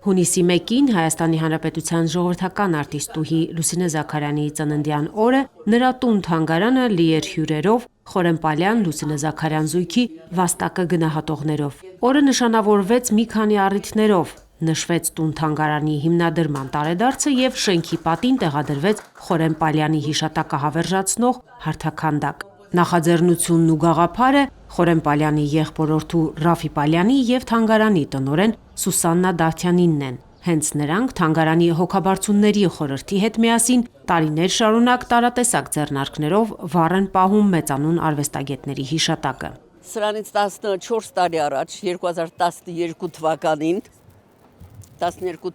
Հունիսի 1-ին Հայաստանի Հանրապետության ժողովրդական արտիստուհի Լուսինե Զաքարյանի ծննդյան օրը նրա տուն-թանգարանը լի էր հյուրերով, Խորենպալյան Լուսինե Զաքարյան զույգի վաստակը գնահատողներով։ Օրը նշանավորվեց մի քանի առիթներով, նշվեց տուն-թանգարանի հիմնադրման տարեդարձը եւ շենքի պատին տեղադրվեց Խորենպալյանի հիշատակը հավերժացնող հարթաքանդակ։ Նախաձեռնությունն ու գաղափարը Խորենպալյանի եղբորորդու Ռաֆի Պալյանի եւ թանգարանի տնօրեն Սուսաննա Դավթյանինն են։ Հենց նրանք թանգարանի հոգաբարձունների խորհրդի հետ միասին տարիներ շարունակ տարատեսակ ձեռնարկներով վառ են պահում մեծանուն արվեստագետների հիշատակը։ Սրանից 14 տարի առաջ 2012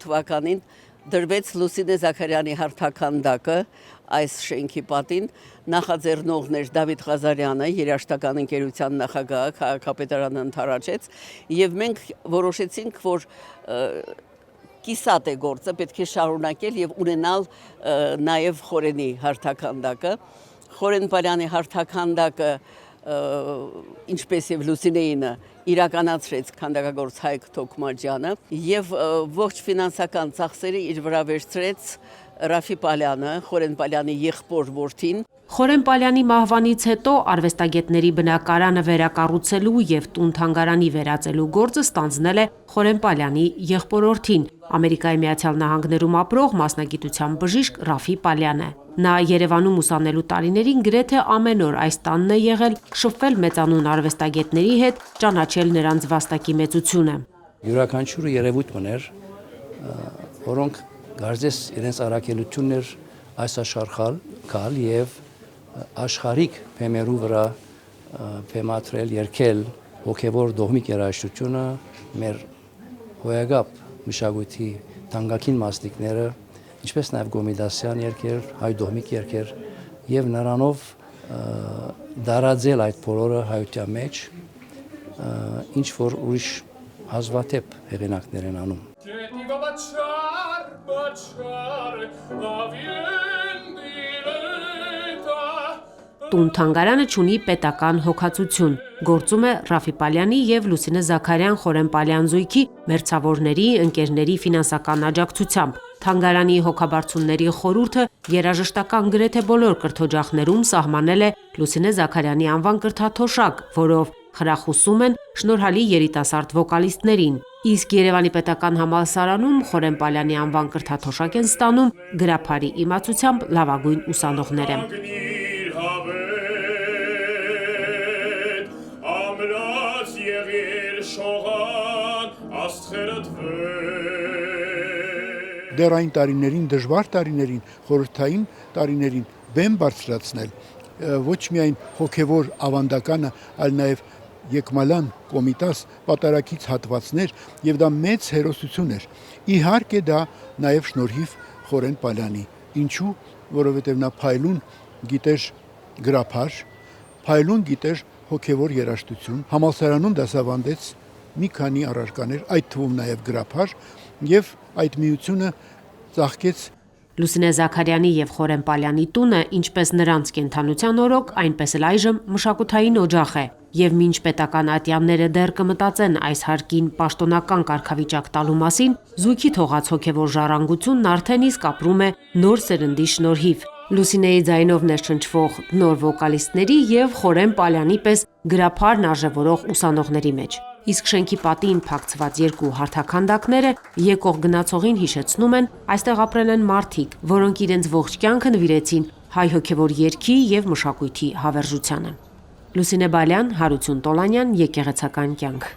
թվականին դրվեց Լուսինե Զաքարյանի հարթաքանդակը այս շենքի պատին, նախաձեռնողներ Դավիթ Ղազարյանը, երաժշտական ընկերության նախագահը, քաղաքապետարանը ընդառաջեց, եւ մենք որոշեցինք, որ կիսատ է գործը, պետք է շարունակել եւ ունենալ նաեւ Խորենի հարթաքանդակը։ Խորենպալյանի հարթաքանդակը ինչպես եւ Լուսինեինը իրականացրեց քանդակագործ Հայկ Թոքմաջյանը եւ ողջ ֆինանսական ծախսերը իր վրա վերցրեց Ռաֆի Պալյանը, Խորենպալյանի եղբոր որդին։ Խորենպալյանի մահվանից հետո արվեստագետների բնակարանը վերակառուցելու եւ տուն-թանգարանի վերածելու գործը ստանձնել է Խորենպալյանի եղբորորդին, Ամերիկայի Միացյալ Նահանգներում ապրող մասնագիտության բժիշկ Ռաֆի Պալյանը։ Նա Երևանում ուսանելու տարիներին գրեթե ամեն օր այս տանն է եղել, շփվել մեծանուն արվեստագետների հետ, ճանաչել նրանց վաստակի մեծությունը։ Յուրաքանչյուրը երևույթ ուներ, որոնք գարձես իրենց առաքելություններ այս աշխարհալ եւ աշխարհիկ փեմերու վրա փեմատրել, երգել հոգևոր դողմիկ երաժշտությունը մեր հոյագապ մշակույթի թանկագին մասնիկները, ինչպես նաև Գոմիդասյան երգեր, հայ դողմիկ երգեր եւ նրանով դարաձել այդ բոլորը հայության մեջ, ինչ որ ուրիշ հազվադեպ հեղինակներ են անում։ Տուն-թանգարանը ունի պետական հոգացություն, գործում է Ռաֆի Պալյանի եւ Լուսինե Զաքարյան Խորենպալյան զույգի մերձավորների, ընկերների ֆինանսական աջակցությամբ։ Թանգարանի հոգաբարձունների խորհուրդը երաժշտական գրեթե բոլոր կրթօջախներում սահմանել է Լուսինե Զաքարյանի անվան կրթաթոշակ, որով խրախուսում են շնորհալի երիտասարդ վոկալիստներին։ Իսկ Երևանի պետական համալսարանում Խորենպալյանի անվան կրթաթոշակ են ստանում գրափարի իմացությամբ լավագույն ուսանողները։ Դեռ այն տարիներին, դժվար տարիներին, խորհրդային տարիներին բեմ բարձրացնել ոչ միայն հոգևոր ավանդականը, այլ նաև Եկմալան, Կոմիտաս, պատարակից հատվածներ եւ դա մեծ հերոսություն էր։ Իհարկե դա նաև շնորհիվ Խորենպալյանի։ Ինչու? Որովհետեւ նա փայլուն գիտեր գրափար, փայլուն գիտեր հոգևոր երաժշտություն, համալսարանում դասավանդեց մի քանի առարկաներ, այդ թվում նաև գրափար, եւ այդ միությունը ծաղկեց։ Լուսինե Զաքարյանի եւ Խորենպալյանի տունը, ինչպես նրանց կենդանության օրոք, այնպես էլ այժմ մշակութային օջախ է, եւ մինչ պետական ատյանները դեռ կմտածեն այս հարկին պաշտոնական կարգավիճակ տալու մասին, զույգի թողած հոգևոր ժառանգությունն արդեն իսկ ապրում է նոր սերնդի շնորհիվ։ Լուսինեի ձայնով ներշնչվող նոր վոկալիստների եւ Խորենպալյանի պես գրափարն արժևորող ուսանողների մեջ։ Իսկ շենքի պատին փակցված երկու հարթաքանդակները եկող գնացողին հիշեցնում են այստեղ ապրել են մարդիկ, որոնք իրենց ողջ կյանքը նվիրեցին հայ հոգևոր երգի եւ մշակույթի հավերժությանը։ Լուսինե Բալյան, Հարություն Տոլանյան, Եկեղեցական կյանք։